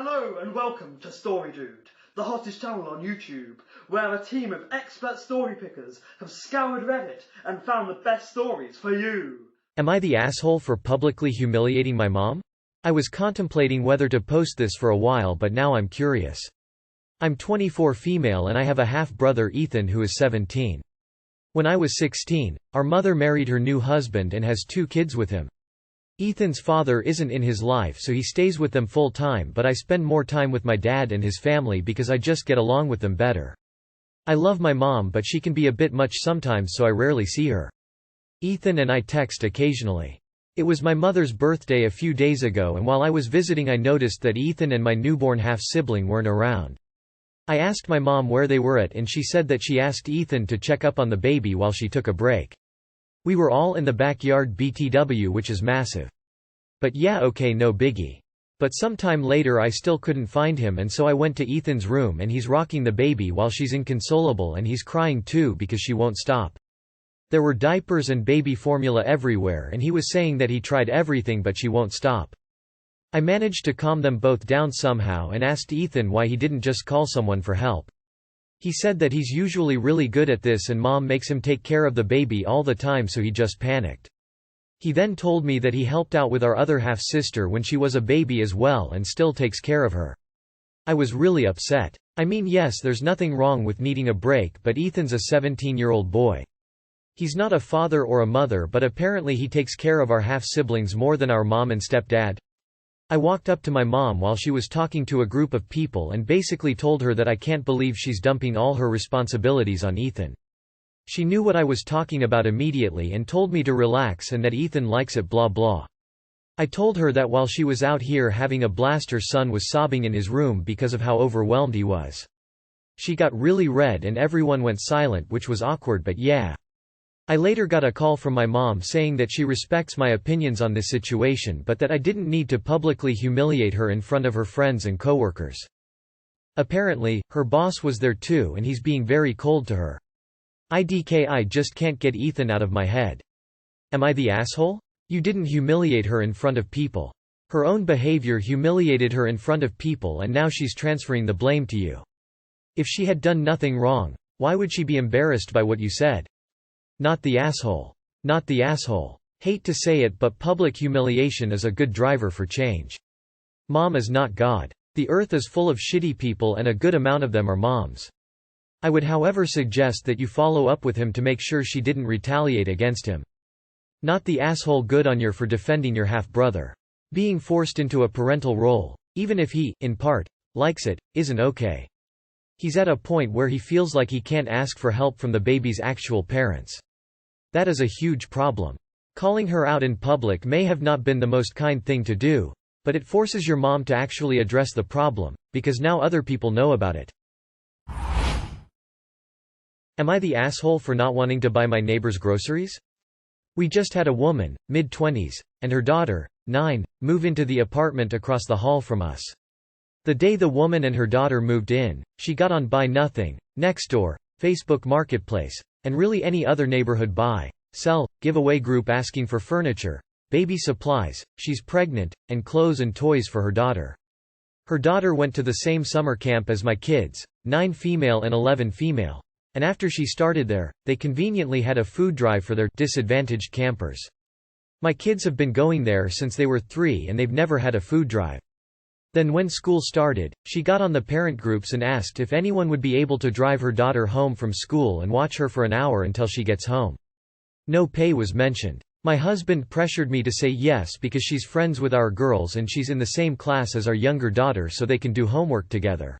Hello and welcome to Story Dude, the hottest channel on YouTube, where a team of expert story pickers have scoured Reddit and found the best stories for you. Am I the asshole for publicly humiliating my mom? I was contemplating whether to post this for a while, but now I'm curious. I'm 24, female, and I have a half-brother Ethan who is 17. When I was 16, our mother married her new husband and has 2 kids with him. Ethan's father isn't in his life, so he stays with them full time, but I spend more time with my dad and his family because I just get along with them better. I love my mom, but she can be a bit much sometimes, so I rarely see her. Ethan and I text occasionally. It was my mother's birthday a few days ago, and while I was visiting I noticed that Ethan and my newborn half-sibling weren't around. I asked my mom where they were at, and she said that she asked Ethan to check up on the baby while she took a break. We were all in the backyard BTW, which is massive. But yeah, okay, no biggie. But sometime later I still couldn't find him, and so I went to Ethan's room and he's rocking the baby while she's inconsolable, and he's crying too because she won't stop. There were diapers and baby formula everywhere, and he was saying that he tried everything but she won't stop. I managed to calm them both down somehow and asked Ethan why he didn't just call someone for help. He said that he's usually really good at this and mom makes him take care of the baby all the time, so he just panicked. He then told me that he helped out with our other half-sister when she was a baby as well and still takes care of her. I was really upset. I mean, yes, there's nothing wrong with needing a break, but Ethan's a 17-year-old boy. He's not a father or a mother, but apparently he takes care of our half-siblings more than our mom and stepdad. I walked up to my mom while she was talking to a group of people and basically told her that I can't believe she's dumping all her responsibilities on Ethan. She knew what I was talking about immediately and told me to relax and that Ethan likes it blah blah. I told her that while she was out here having a blast, her son was sobbing in his room because of how overwhelmed he was. She got really red and everyone went silent, which was awkward, but yeah. I later got a call from my mom saying that she respects my opinions on this situation, but that I didn't need to publicly humiliate her in front of her friends and coworkers. Apparently, her boss was there too and he's being very cold to her. I just can't get Ethan out of my head. Am I the asshole? You didn't humiliate her in front of people. Her own behavior humiliated her in front of people, and now she's transferring the blame to you. If she had done nothing wrong, why would she be embarrassed by what you said? Not the asshole. Not the asshole. Hate to say it, but public humiliation is a good driver for change. Mom is not God. The earth is full of shitty people and a good amount of them are moms. I would however suggest that you follow up with him to make sure she didn't retaliate against him. Not the asshole. Good on you for defending your half-brother. Being forced into a parental role, even if he, in part, likes it, isn't okay. He's at a point where he feels like he can't ask for help from the baby's actual parents. That is a huge problem. Calling her out in public may have not been the most kind thing to do, but it forces your mom to actually address the problem, because now other people know about it. Am I the asshole for not wanting to buy my neighbor's groceries? We just had a woman, mid-20s, and her daughter, 9, move into the apartment across the hall from us. The day the woman and her daughter moved in, she got on Buy Nothing, Nextdoor, Facebook Marketplace, and really any other neighborhood buy, sell, giveaway group asking for furniture, baby supplies, she's pregnant, and clothes and toys for her daughter. Her daughter went to the same summer camp as my kids, 9 female and 11 female. And after she started there, they conveniently had a food drive for their disadvantaged campers. My kids have been going there since they were 3 and they've never had a food drive. Then when school started, she got on the parent groups and asked if anyone would be able to drive her daughter home from school and watch her for an hour until she gets home. No pay was mentioned. My husband pressured me to say yes because she's friends with our girls and she's in the same class as our younger daughter, so they can do homework together.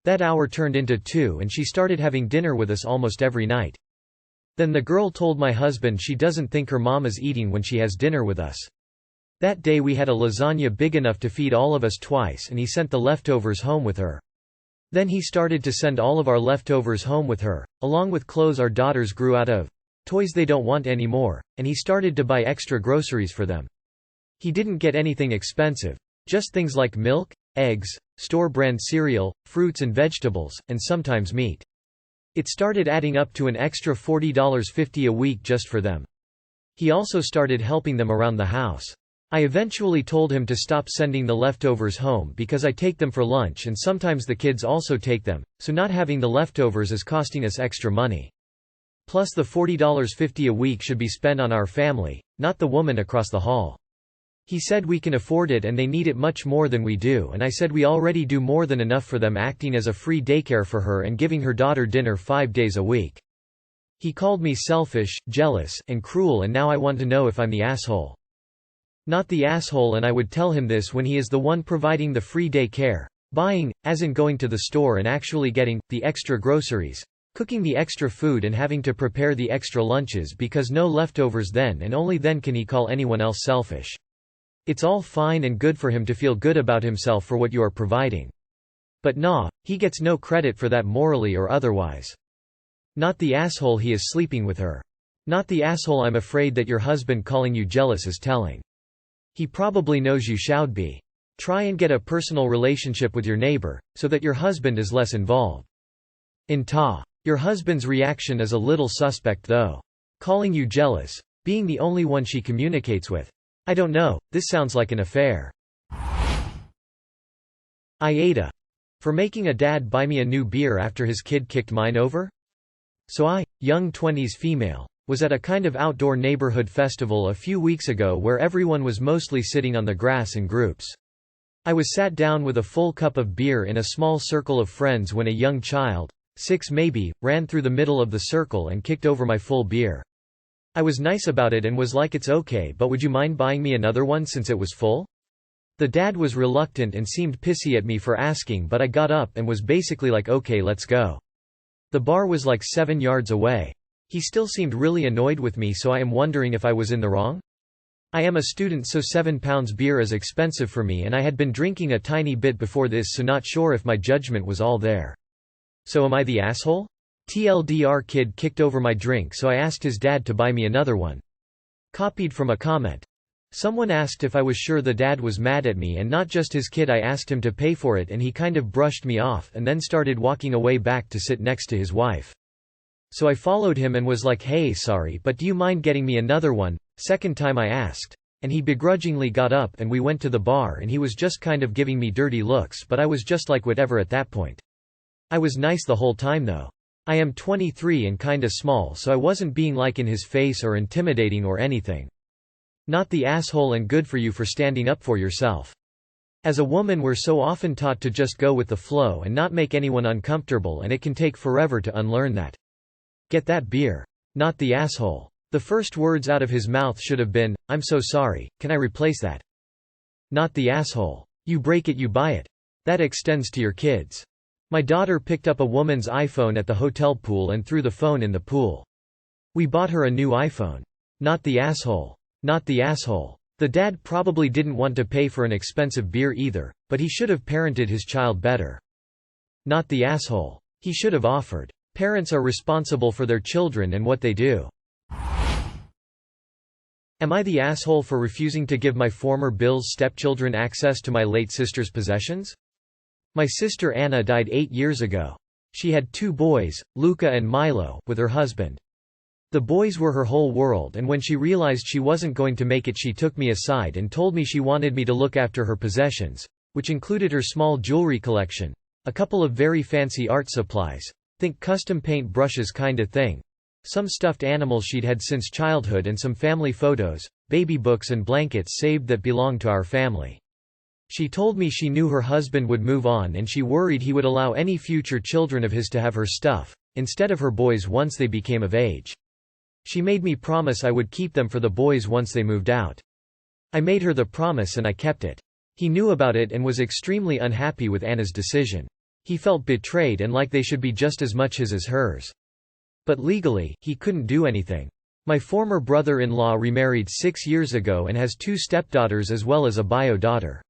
That hour turned into 2 and she started having dinner with us almost every night. Then the girl told my husband she doesn't think her mom is eating when she has dinner with us. That day we had a lasagna big enough to feed all of us twice, and he sent the leftovers home with her. Then he started to send all of our leftovers home with her, along with clothes our daughters grew out of, toys they don't want anymore, and he started to buy extra groceries for them. He didn't get anything expensive, just things like milk, eggs, store-brand cereal, fruits and vegetables, and sometimes meat. It started adding up to an extra $40.50 a week just for them. He also started helping them around the house. I eventually told him to stop sending the leftovers home because I take them for lunch and sometimes the kids also take them, so not having the leftovers is costing us extra money. Plus the $40.50 a week should be spent on our family, not the woman across the hall. He said we can afford it and they need it much more than we do, and I said we already do more than enough for them, acting as a free daycare for her and giving her daughter dinner 5 days a week. He called me selfish, jealous, and cruel, and now I want to know if I'm the asshole. Not the asshole, and I would tell him this when he is the one providing the free day care. Buying, as in going to the store and actually getting, the extra groceries. Cooking the extra food and having to prepare the extra lunches because no leftovers, then and only then can he call anyone else selfish. It's all fine and good for him to feel good about himself for what you are providing. But nah, he gets no credit for that morally or otherwise. Not the asshole, he is sleeping with her. Not the asshole, I'm afraid that your husband calling you jealous is telling. He probably knows you should be. Try and get a personal relationship with your neighbor, so that your husband is less involved. Your husband's reaction is a little suspect though. Calling you jealous. Being the only one she communicates with. I don't know, this sounds like an affair. AITA. For making a dad buy me a new beer after his kid kicked mine over? So I, young 20s female, was at a kind of outdoor neighborhood festival a few weeks ago where everyone was mostly sitting on the grass in groups. I was sat down with a full cup of beer in a small circle of friends when a young child, 6 maybe, ran through the middle of the circle and kicked over my full beer. I was nice about it and was like, it's okay, but would you mind buying me another one since it was full? The dad was reluctant and seemed pissy at me for asking, but I got up and was basically like, okay, let's go. The bar was like 7 yards away. He still seemed really annoyed with me, so I am wondering if I was in the wrong? I am a student, so £7 beer is expensive for me, and I had been drinking a tiny bit before this, so not sure if my judgment was all there. So am I the asshole? TLDR, kid kicked over my drink, so I asked his dad to buy me another one. Copied from a comment. Someone asked if I was sure the dad was mad at me and not just his kid. I asked him to pay for it and he kind of brushed me off and then started walking away back to sit next to his wife. So I followed him and was like, hey, sorry, but do you mind getting me another one? Second time I asked. And he begrudgingly got up and we went to the bar and he was just kind of giving me dirty looks, but I was just like whatever at that point. I was nice the whole time though. I am 23 and kinda small, so I wasn't being like in his face or intimidating or anything. Not the asshole, and good for you for standing up for yourself. As a woman, we're so often taught to just go with the flow and not make anyone uncomfortable, and it can take forever to unlearn that. Get that beer. Not the asshole. The first words out of his mouth should have been, I'm so sorry, can I replace that? Not the asshole. You break it, you buy it. That extends to your kids. My daughter picked up a woman's iPhone at the hotel pool and threw the phone in the pool. We bought her a new iPhone. Not the asshole. Not the asshole. The dad probably didn't want to pay for an expensive beer either, but he should have parented his child better. Not the asshole. He should have offered. Parents are responsible for their children and what they do. Am I the asshole for refusing to give my former Bill's stepchildren access to my late sister's possessions? My sister Anna died 8 years ago. She had 2 boys, Luca and Milo, with her husband. The boys were her whole world, and when she realized she wasn't going to make it, she took me aside and told me she wanted me to look after her possessions, which included her small jewelry collection, a couple of very fancy art supplies, think custom paint brushes kinda thing, some stuffed animals she'd had since childhood, and some family photos, baby books and blankets saved that belonged to our family. She told me she knew her husband would move on and she worried he would allow any future children of his to have her stuff, instead of her boys once they became of age. She made me promise I would keep them for the boys once they moved out. I made her the promise and I kept it. He knew about it and was extremely unhappy with Anna's decision. He felt betrayed and like they should be just as much his as hers. But legally, he couldn't do anything. My former brother-in-law remarried 6 years ago and has 2 stepdaughters as well as a bio daughter.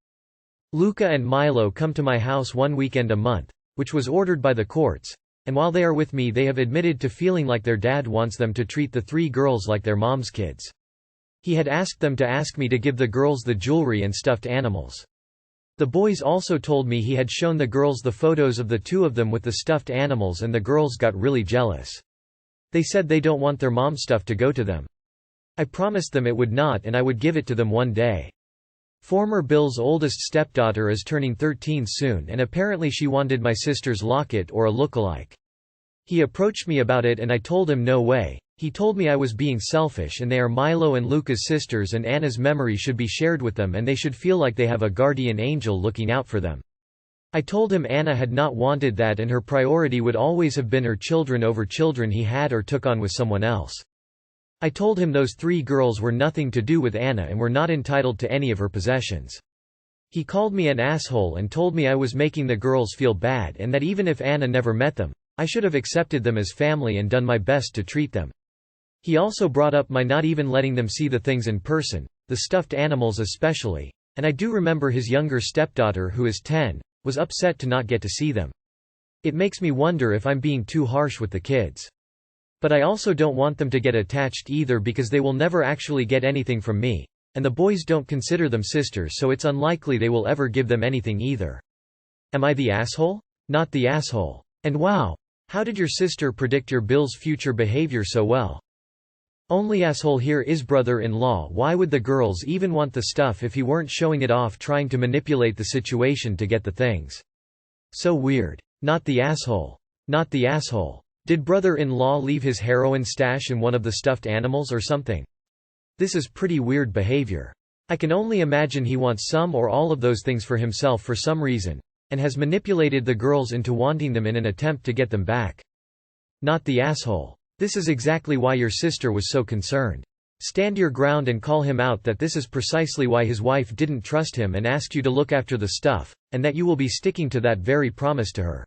Luca and Milo come to my house 1 weekend a month, which was ordered by the courts, and while they are with me they have admitted to feeling like their dad wants them to treat the 3 girls like their mom's kids. He had asked them to ask me to give the girls the jewelry and stuffed animals. The boys also told me he had shown the girls the photos of the 2 of them with the stuffed animals and the girls got really jealous. They said they don't want their mom stuff to go to them. I promised them it would not and I would give it to them one day. Former Bill's oldest stepdaughter is turning 13 soon and apparently she wanted my sister's locket or a look-alike. He approached me about it and I told him no way. He told me I was being selfish and they are Milo and Luca's sisters and Anna's memory should be shared with them and they should feel like they have a guardian angel looking out for them. I told him Anna had not wanted that and her priority would always have been her children over children he had or took on with someone else. I told him those 3 girls were nothing to do with Anna and were not entitled to any of her possessions. He called me an asshole and told me I was making the girls feel bad and that even if Anna never met them, I should have accepted them as family and done my best to treat them. He also brought up my not even letting them see the things in person, the stuffed animals especially, and I do remember his younger stepdaughter who is 10, was upset to not get to see them. It makes me wonder if I'm being too harsh with the kids. But I also don't want them to get attached either because they will never actually get anything from me, and the boys don't consider them sisters so it's unlikely they will ever give them anything either. Am I the asshole? Not the asshole. And wow, how did your sister predict your Bill's future behavior so well? Only asshole here is brother-in-law. Why would the girls even want the stuff if he weren't showing it off trying to manipulate the situation to get the things? So weird. Not the asshole. Not the asshole. Did brother-in-law leave his heroin stash in one of the stuffed animals or something? This is pretty weird behavior. I can only imagine he wants some or all of those things for himself for some reason, and has manipulated the girls into wanting them in an attempt to get them back. Not the asshole. This is exactly why your sister was so concerned. Stand your ground and call him out that this is precisely why his wife didn't trust him and asked you to look after the stuff, and that you will be sticking to that very promise to her.